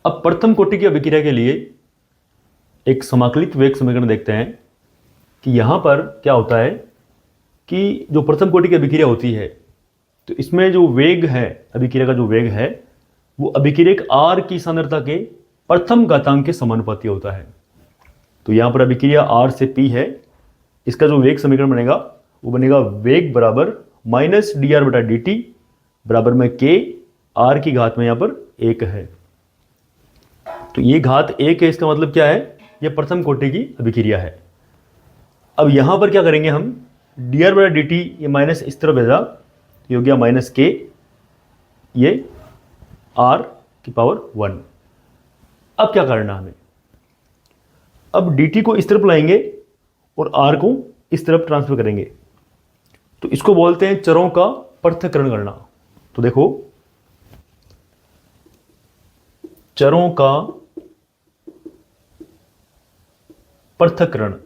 अब प्रथम कोटि की अभिक्रिया के लिए एक समाकलित वेग समीकरण देखते हैं कि यहाँ पर क्या होता है कि जो प्रथम कोटि की अभिक्रिया होती है तो इसमें जो वेग है, अभिक्रिया का जो वेग है वो अभिक्रियक R की सांद्रता के प्रथम घातांक के समानुपाती होता है। तो यहाँ पर अभिक्रिया R से P है, इसका जो वेग समीकरण बनेगा वो बनेगा वेग बराबर माइनस dr बटा dt बराबर में k, R की घात में यहाँ पर 1 है। तो ये घात 1 है, इसका मतलब क्या है, ये प्रथम कोटि की अभिक्रिया है। अब यहाँ पर क्या करेंगे हम, dr बटा dt ये माइनस इस तरफ भेजा, ये हो गया माइनस k, ये r की पावर 1। अब क्या करना हमें, अब dt को इस तरफ लाएंगे और r को इस तरफ ट्रांसफर करेंगे, तो इसको बोलते हैं चरों का पृथक्करण करना। तो देखो, चरों का पृथक्करण,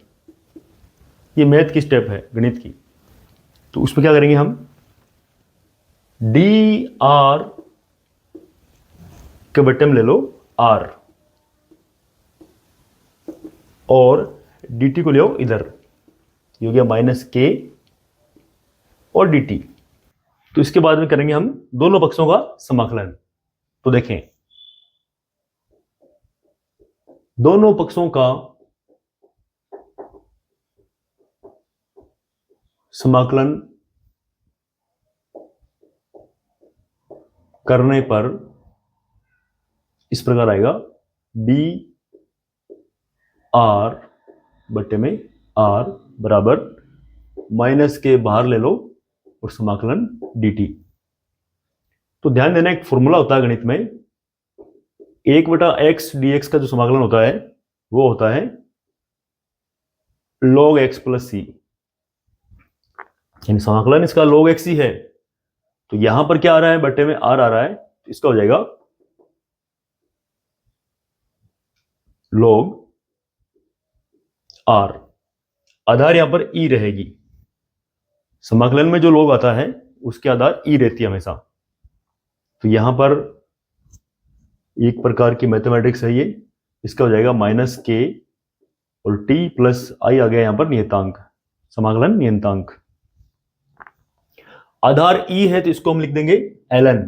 ये मैथ की स्टेप है, गणित की। तो उसमें क्या करेंगे हम, dr के बट्टे में ले लो r और dt को ले आओ इधर, ये हो गया माइनस k और dt। तो इसके बाद में करेंगे हम दोनों पक्षों का समाकलन। तो देखें, दोनों पक्षों का समाकलन करने पर इस प्रकार आएगा, dr बट्टे में r बराबर माइनस के बाहर ले लो और समाकलन dt। तो ध्यान देना, एक फॉर्मूला होता है गणित में, 1/x dx का जो समाकलन होता है वो होता है log x प्लस c, यानी समाकलन इसका log x ही है। तो यहां पर क्या आ रहा है, बट्टे में r आ रहा है, तो इसका हो जाएगा log r, आधार यहां पर e रहेगी। समाकलन में जो log आता है उसके आधार e रहती है हमेशा। तो यहां पर एक प्रकार की मैथमेटिक्स है ये, इसका हो जाएगा माइनस के और t प्लस आई आ गया यहां पर नियतांक, समाकलन नियतांक। आधार e है तो इसको हम लिख देंगे ln,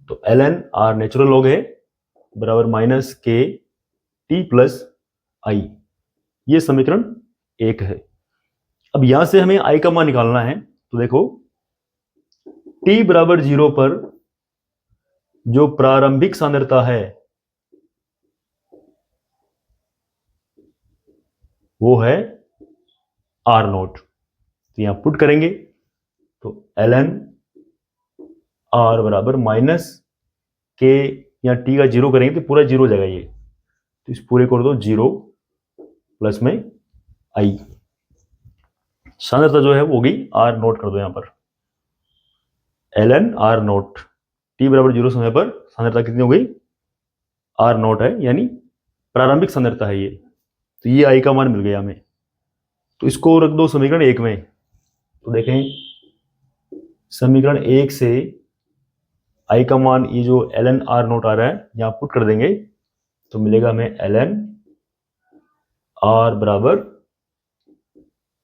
तो ln r नेचुरल लॉग है बराबर माइनस के t प्लस आई, ये समीकरण 1 है। अब यहां से हमें i का मान निकालना है। तो देखो, t बराबर 0 पर जो प्रारंभिक सांद्रता है वो है r0। तो यहां पुट करेंगे तो ln r बराबर माइनस के, यहां t का 0 करेंगे तो पूरा 0 हो जाएगा ये, तो इस पूरे को कर दो 0 प्लस में i, सांद्रता जो है वो होगी r0 कर दो यहां पर, ln r0, t बराबर 0 समय पर सांद्रता कितनी हो गई, r0 है, यानी प्रारंभिक सांद्रता है ये। तो ये i का मान मिल गया हमें। तो इसको रख दो समीकरण 1 में। तो देखें, समीकरण 1 से i का मान, ये जो ln r0 आ रहा है यहां पुट कर देंगे तो मिलेगा हमें ln r बराबर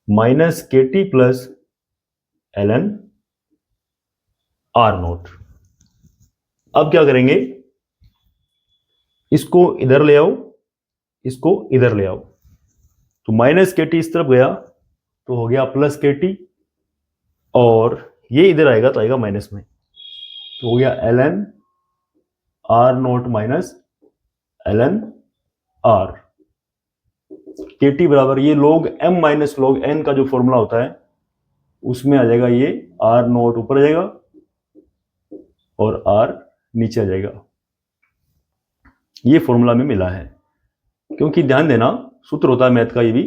माइनस के टी प्लस ln r0। अब क्या करेंगे, इसको इधर ले आओ, इसको इधर ले आओ, तो माइनस के टी इस तरफ गया तो हो गया प्लस के टी, और ये इधर आएगा तो आएगा माइनस में, तो हो गया ln r0 minus ln r। के टी बराबर ये log m minus log n का जो फॉर्मूला होता है उसमें आ जाएगा, ये r0 ऊपर आ जाएगा और r नीचे आ जाएगा। ये फॉर्मूला में मिला है, क्योंकि ध्यान देना सूत्र होता है मैथ का ये भी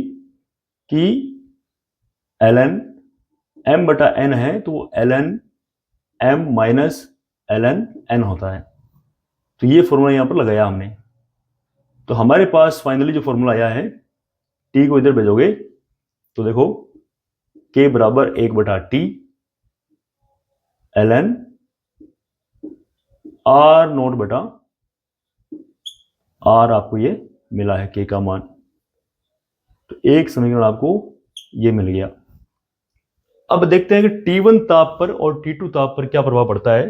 कि ln m बटा n है तो ln m minus ln n होता है। तो ये फॉर्मूला यहां पर लगाया हमने। तो हमारे पास फाइनली जो फॉर्मूला आया है, t को इधर भेजोगे तो देखो k बराबर 1/t ln r0 बटा आर आपको ये मिला है के का मान। तो एक समीकरण आपको ये मिल गया। अब देखते हैं कि T1 ताप पर और T2 ताप पर क्या प्रभाव पड़ता है,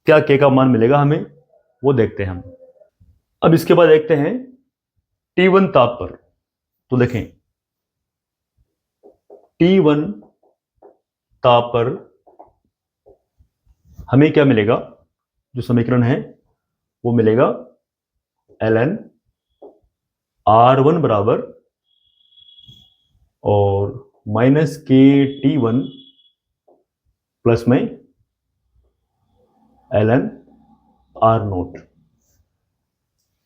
क्या के का मान मिलेगा हमें, वो देखते हैं हम। अब इसके बाद देखते हैं T1 ताप पर। तो देखें T1 ताप पर हमें क्या मिलेगा, जो समीकरण है वो मिलेगा ln R1 बराबर और माइनस के T1 प्लस में ln R0,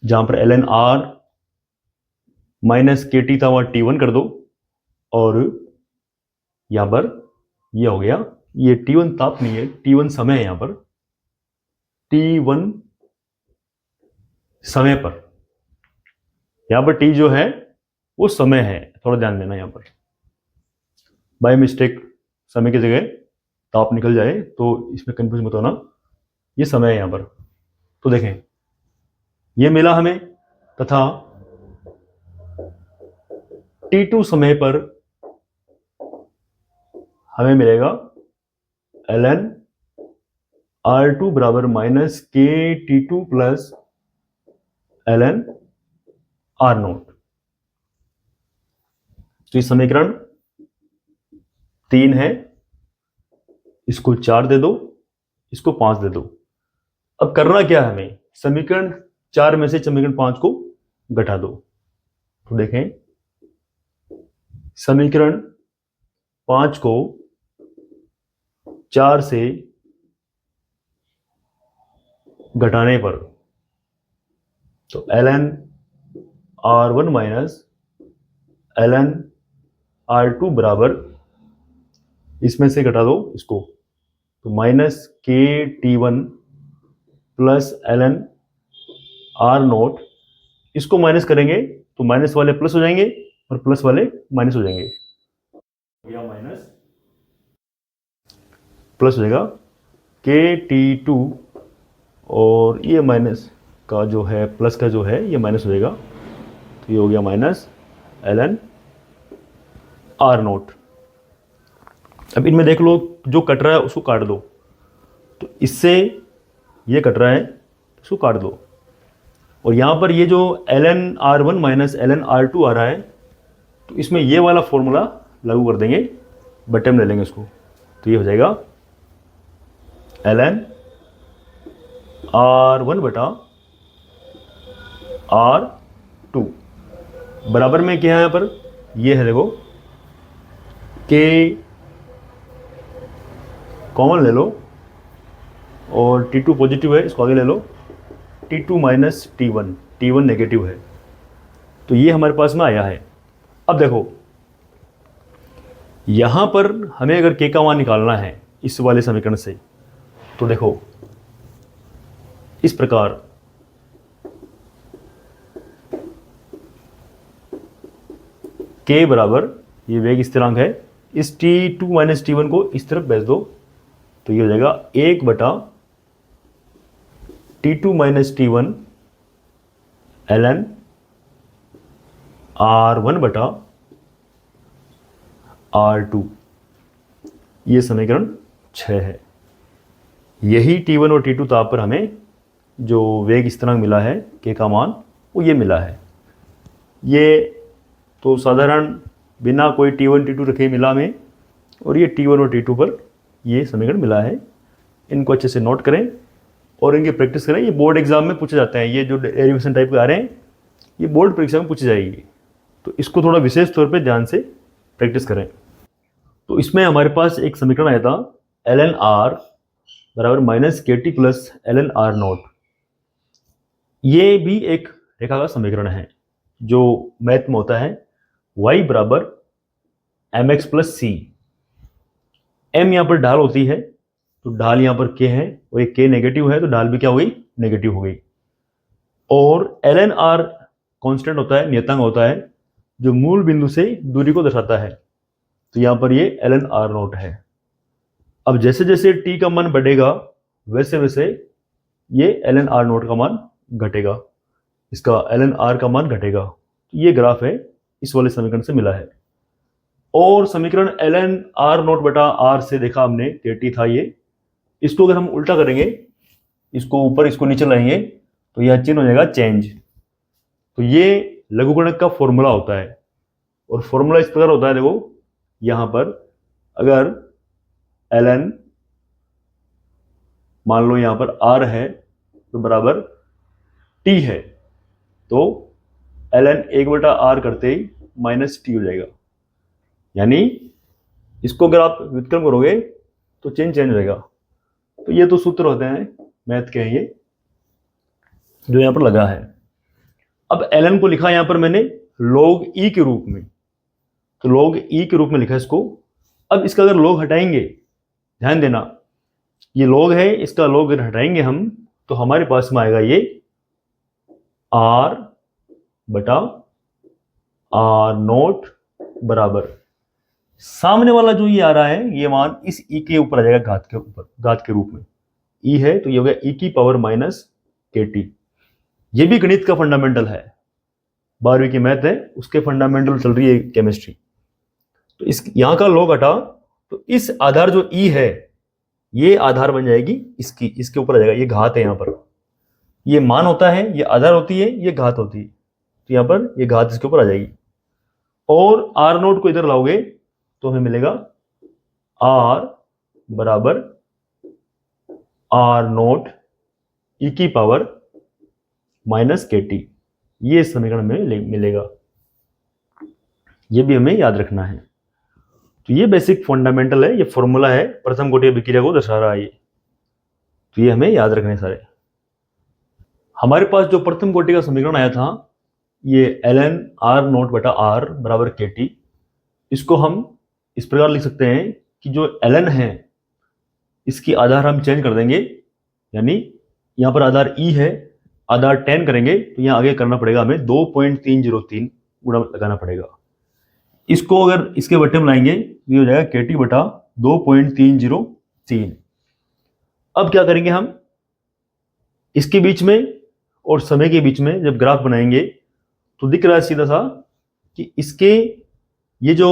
जहां पर ln R माइनस के टी था वहां T1 कर दो, और यहां पर ये हो गया, ये T1 ताप नहीं है, T1 समय है, यहां पर T1 समय पर, यहां पर T जो है वो समय है, थोड़ा ध्यान देना। यहां पर बाय मिस्टेक समय की जगह ताप निकल जाए तो इसमें कंफ्यूज मत होना, ये समय है यहां पर। तो देखें ये मिला हमें, तथा T2 समय पर हमें मिलेगा ln R2 बराबर माइनस के T2 प्लस ln R0। तो ये समीकरण 3 है, इसको 4 दे दो, इसको 5 दे दो। अब करना क्या है हमें, समीकरण 4 में से समीकरण 5 को घटा दो। तो देखें समीकरण 5 को 4 से घटाने पर तो ln R1 minus ln R2 बराबर, इसमें से घटा दो इसको, तो माइनस के T1 प्लस ln R0, इसको माइनस करेंगे तो माइनस वाले प्लस हो जाएंगे और प्लस वाले माइनस हो जाएंगे, या माइनस प्लस हो जाएगा के T2, और ये माइनस का जो है प्लस का जो है ये माइनस हो जाएगा, तो ये हो गया माइनस ln R0। अब इनमें देख लो जो कट रहा है उसको काट दो, तो इससे ये कट रहा है उसको काट दो, और यहाँ पर ये जो ln R1 minus ln R2 आ रहा है, तो इसमें ये वाला फॉर्मूला लागू कर देंगे, बटे में ले लेंगे इसको, तो ये हो जाएगा ln R1 बटा R2 बराबर में क्या है यहाँ पर, ये है देखो के कॉमन ले लो, और T2 पॉजिटिव है इसको आगे ले लो, T2 माइनस T1 नेगेटिव है, तो ये हमारे पास में आया है। अब देखो यहां पर हमें अगर के का मान निकालना है इस वाले समीकरण से, तो देखो इस प्रकार के बराबर, ये वेग स्थिरांक है, इस T2 माइनस T1 को इस तरफ भेज दो, तो ये हो जाएगा 1 बटा T2 minus T1 ln R1 बटा R2, ये समीकरण 6 है। यही T1 और T2 ताप पर हमें जो वेग स्थिरांक मिला है के का मान, वो ये मिला है। ये तो साधारण बिना कोई T1 T2 रखे मिला हमें, और ये T1 और T2 पर ये समीकरण मिला है। इनको अच्छे से नोट करें और इनकी प्रैक्टिस करें, ये बोर्ड एग्जाम में पूछे जाते हैं, ये जो डेरिवेशन टाइप के आ रहे हैं ये बोर्ड परीक्षा में पूछी जाएगी, तो इसको थोड़ा विशेष तौर पे ध्यान से प्रैक्टिस करें। तो इसमें हमारे पास एक समीकरण आया था ln R बराबर माइनस के टी प्लस ln R0। ये भी एक रेखा का समीकरण है जो मैथ में होता है y बराबर mx प्लस सी। m यहाँ पर ढाल होती है, तो ढाल यहाँ पर k है, और ये k नेगेटिव है तो ढाल भी क्या हो गई, नेगेटिव हो गई। और ln R कांस्टेंट होता है, नियतांक होता है, जो मूल बिंदु से दूरी को दर्शाता है, तो यहाँ पर ये ln R0 है। अब जैसे जैसे t का मान बढ़ेगा वैसे वैसे ये ln R0 का मान घटेगा। इसका ln r का मान घटेगा। ये ग्राफ है इस वाले समीकरण से मिला है। और समीकरण ln r नॉट बटा r से देखा हमने 30 था ये, इसको अगर हम उल्टा करेंगे, इसको ऊपर इसको नीचे लाएंगे तो यह चिन्ह हो जाएगा चेंज। तो ये लघुगणक का फॉर्मूला होता है, और फॉर्मूला इस प्रकार होता है, देखो यहां पर अगर ln मान लो यहां पर r है तो बराबर t है, तो ln 1/r करते ही -t हो जाएगा। यानी इसको अगर आप व्युत्क्रम करोगे तो चेंज हो जाएगा। तो ये तो सूत्र होते हैं मैथ के, हैं ये जो यहां पर लगा है। अब ln को लिखा यहां पर मैंने log e के रूप में, तो log e के रूप में लिखा इसको। अब इसका अगर log हटाएंगे, ध्यान देना ये log है, इसका log अगर हटाएंगे हम तो हमारे पास में आएगा ये r बटा r नोट बराबर सामने वाला जो ये आ रहा है ये मान इस e के ऊपर आ जाएगा, घात के ऊपर, घात के रूप में e है तो ये हो गया e की पावर माइनस kt। ये भी गणित का फंडामेंटल है, 12वीं की मैथ है उसके फंडामेंटल चल रही है केमिस्ट्री। तो इस यहां का log हटा तो इस आधार जो e है ये आधार बन जाएगी इसकी, इसके ऊपर आ जाएगा, ये घात है, यहां पर ये मान होता है, ये आधार होती है, ये घात होती है, तो यहां पर ये घात इसके ऊपर आ जाएगी। और r नोट को इधर लाओगे तो हमें मिलेगा r बराबर r नोट e की पावर माइनस kt। ये समीकरण में मिलेगा, ये भी हमें याद रखना है। तो ये बेसिक फंडामेंटल है, ये फॉर्मूला है, प्रथम कोटि अभिक्रिया को दर्शा रहा है ये, तो ये हमें याद रखने सारे। हमारे पास जो प्रथम कोटि का समीकरण आया था ये ln r नोट बटा r बराबर kt, इसको हम इस प्रकार लिख सकते हैं कि जो ln है इसकी आधार हम चेंज कर देंगे, यानी यहां पर आधार e है, आधार 10 करेंगे तो यहां आगे करना पड़ेगा हमें 2.303 गुणा लगाना पड़ेगा। इसको अगर इसके बट्टे में लाएंगे ये हो जाएगा kt बटा 2.303। अब क्या करेंगे हम, इसके बीच में और समय के बीच में जब ग्राफ बनाएंगे तो दिख रहा है सीधा सा कि इसके ये जो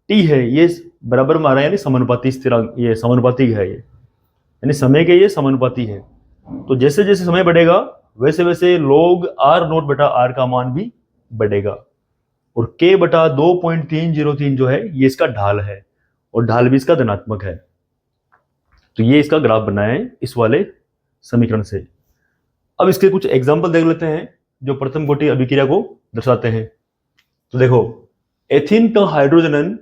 t है ये बराबर में आ रहा है, यानी समानुपाती स्थिरांक, ये समानुपाती है, ये यानी समय के ये समानुपाती है। तो जैसे जैसे समय बढ़ेगा वैसे वैसे log r नोट बटा r का मान भी बढ़ेगा, और k बटा 2.303 जो है ये इसका ढाल है, और ढाल भी इसका धनात्मक है। तो ये इसका ग्राफ बना है इस वाले समीकरण से। अब इसके कुछ एग्जाम्पल देख लेते हैं जो प्रथम कोटि अभिक्रिया को दर्शाते हैं। तो देखो एथीन का हाइड्रोजन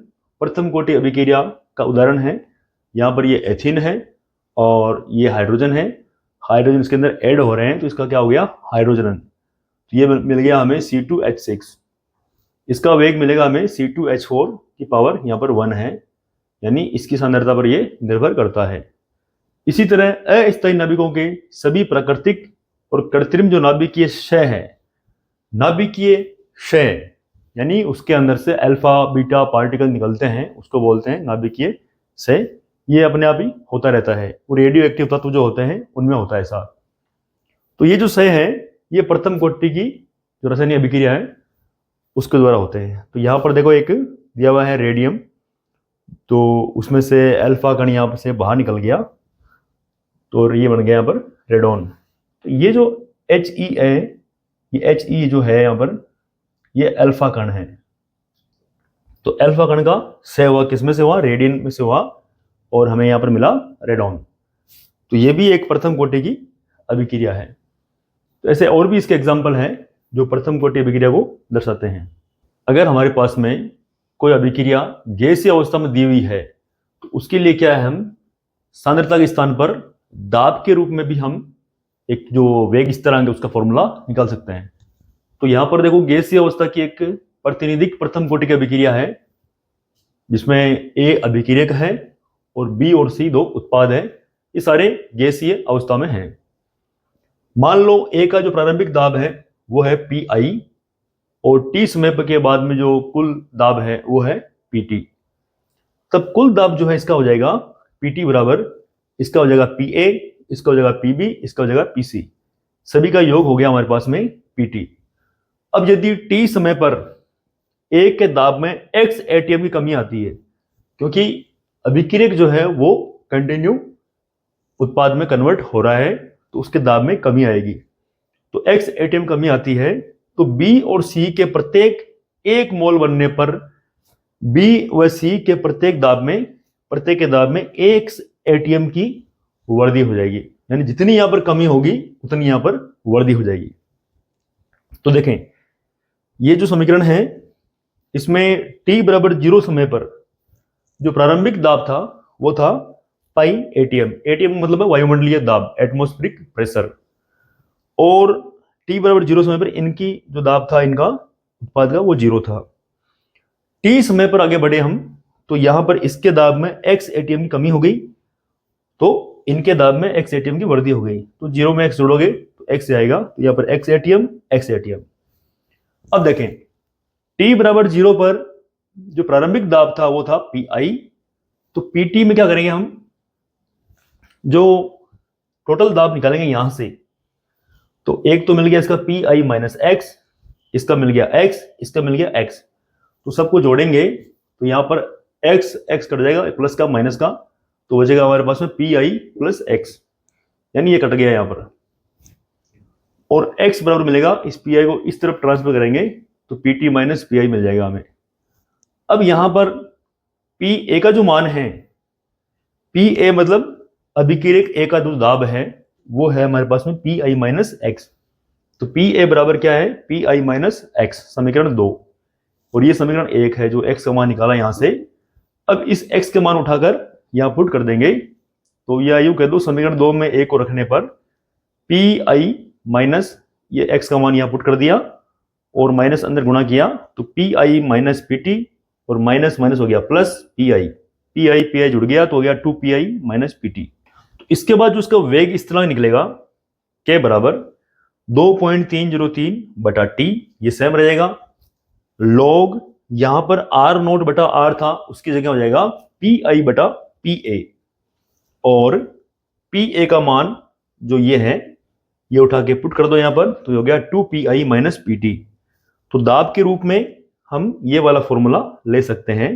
प्रथम कोटि अभिक्रिया का उदाहरण है। यहाँ पर ये एथीन है और ये हाइड्रोजन है, हाइड्रोजन इसके अंदर ऐड हो रहे हैं तो इसका क्या हो गया हाइड्रोजन। तो ये मिल गया हमें C2H6, इसका वेग मिलेगा हमें C2H4 की पावर यहाँ पर 1 है, यानी इसकी सांद्रता पर ये निर्भर करता है। इसी तरह अस्थायी नाभिकों के सभी प्राकृतिक और कृत्रिम जो नाभिकीय क्षय है, नाभिकीय क्षय यानी उसके अंदर से अल्फा बीटा पार्टिकल निकलते हैं उसको बोलते हैं नाभिकीय क्षय। ये अपने आप ही होता रहता है, वो रेडियो एक्टिव तत्व जो होते हैं उनमें होता है ऐसा। तो ये जो क्षय है ये प्रथम कोटि की जो रासायनिक अभिक्रिया है उसके द्वारा होते हैं। तो यहाँ पर देखो एक दिया हुआ है रेडियम, तो उसमें से अल्फा कण यहाँ से बाहर निकल गया तो ये बन गया यहाँ पर रेडॉन। तो ये जो He है, ये He जो है यहाँ पर ये अल्फा कण है। तो अल्फा कण का क्षय हुआ किसमें से हुआ, रेडियन में से हुआ, और हमें यहाँ पर मिला रेडॉन। तो ये भी एक प्रथम कोटि की अभिक्रिया है। तो ऐसे और भी इसके एग्जाम्पल हैं जो प्रथम कोटि अभिक्रिया को दर्शाते हैं। अगर हमारे पास में कोई अभिक्रिया गैसीय अवस्था में दी हुई है तो उसके लिए क्या है, हम सांद्रता के स्थान पर दाब के रूप में भी हम एक जो वेग स्थिरांक है उसका फॉर्मूला निकाल सकते हैं। तो यहाँ पर देखो गैसीय अवस्था की एक प्रातिनिधिक प्रथम कोटि की अभिक्रिया है जिसमें ए अभिक्रियक है और बी और सी दो उत्पाद है। ये सारे गैसीय अवस्था में हैं। मान लो ए का जो प्रारंभिक दाब है वो है Pi और T समय के बाद में जो कुल दाब है वो है Pt। तब कुल दाब जो है इसका हो जाएगा Pt बराबर, इसका हो जाएगा Pa, इसका हो जाएगा Pb, इसका हो जाएगा Pc। सभी का योग हो गया हमारे पास में Pt। अब यदि T समय पर A के दाब में X एटीएम की कमी आती है, क्योंकि अभिक्रियक जो है वो कंटिन्यू उत्पाद में कन्वर्ट हो रहा है, तो उसके दाब में कमी आएगी। तो X एटीएम कमी आती है, तो B और C के प्रत्येक 1 मोल बनने पर B व C के प्रत्येक के दाब में 1 एटीएम की वृद्धि हो जाएगी। यानी जितनी यहां पर कमी होगी उतनी यहां पर वृद्धि हो जाएगी। तो देखें, ये जो समीकरण है इसमें t बराबर 0 समय पर जो प्रारंभिक दाब था वो था पाई एटीएम। एटीएम मतलब है वायुमंडलीय दाब, एटमॉस्फेरिक प्रेशर। और t बराबर 0 समय पर इनकी जो दाब था इनका उत्पाद का वो 0 था। t समय पर आगे बढ़े हम, तो यहां पर इसके दाब में x एटीएम की कमी हो गई, तो इनके दाब में x एटीएम की वृद्धि हो गई। तो 0 में x जोड़ोगे तो x आएगा, तो यहां पर x एटीएम x एटीएम। अब देखें, t बराबर 0 पर जो प्रारंभिक दाब था वो था Pi। तो Pt में क्या करेंगे हम, जो टोटल दाब निकालेंगे यहां से, तो एक तो मिल गया इसका Pi माइनस x, इसका मिल गया x, इसका मिल गया x। तो सबको जोड़ेंगे तो यहां पर x x कट जाएगा, प्लस का माइनस का, तो बचेगा हमारे पास में Pi प्लस x, यानी ये कट गया यहां पर। और x बराबर मिलेगा, इस Pi को इस तरफ ट्रांसफर करेंगे तो Pt माइनस Pi मिल जाएगा हमें। अब यहां पर Pa का जो मान है, Pa मतलब अभिक्रियक A का जो दाब है वो है हमारे पास में Pi माइनस x। तो Pa बराबर क्या है, Pi माइनस x, समीकरण 2। और ये समीकरण 1 है जो x का मान निकाला यहां से। अब इस x के मान उठाकर यहां पुट कर देंगे, तो यह यूं कह दो समीकरण 2 में a को रखने पर Pi माइनस ये x का मान यहां पुट कर दिया और माइनस अंदर गुणा किया, तो Pi माइनस Pt और माइनस माइनस हो गया प्लस Pi जुड़ गया तो हो गया 2Pi माइनस Pt। तो इसके बाद जो उसका वेग इस तरह निकलेगा, k बराबर 2.303 बटा t, ये सेम रहेगा। लॉग यहां पर r नोट बटा r था, उसकी जगह हो जाएगा Pi बटा Pa। और Pa का मान जो ये है ये उठा के पुट कर दो यहां पर, तो हो गया 2Pi माइनस Pt। तो दाब के रूप में हम ये वाला फॉर्मूला ले सकते हैं।